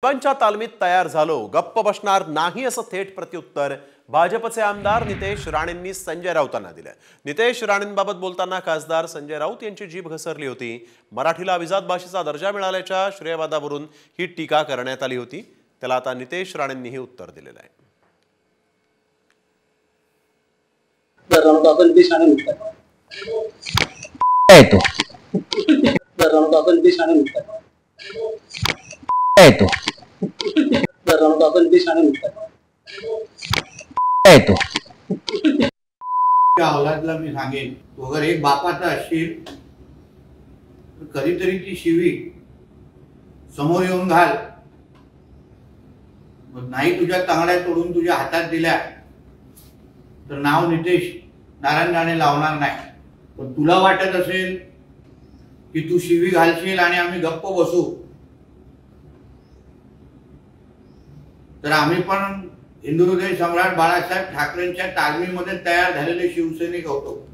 साहेबांच्या तालमीत तयार झालो, गप्प बसणार नाही असं थेट प्रत्युत्तर भाजपचे आमदार नितेश राणेंनी संजय राऊतांना दिलं। नितेश राणेंबाबत बोलताना खासदार संजय राऊत यांची जीभ घसरली होती। मराठीला अभिजात भाषेचा दर्जा मिळाल्याच्या श्रेयवादावरून ही टीका करण्यात आली होती। त्याला आता नितेश राणेंनीही उत्तर दिलेलं आहे। औलादला मी सांगेन वगैरे एक बापाचा असशील तर कधीतरी ती शिवी समोर येऊन घाल। नाही तुझ्या तांगड्या तोडून तुझ्या हातात दिल्या तर नाव नितेश नारायण राणे लावणार नाही। पण तुला वाटत असेल की तू शिवी घालशील आणि आम्ही गप्प बसू तर आम्ही पण हिंदू हृदय सम्राट बाळासाहेब ठाकरेंच्या तालमीमध्ये तयार झालेले शिवसैनिक होतो।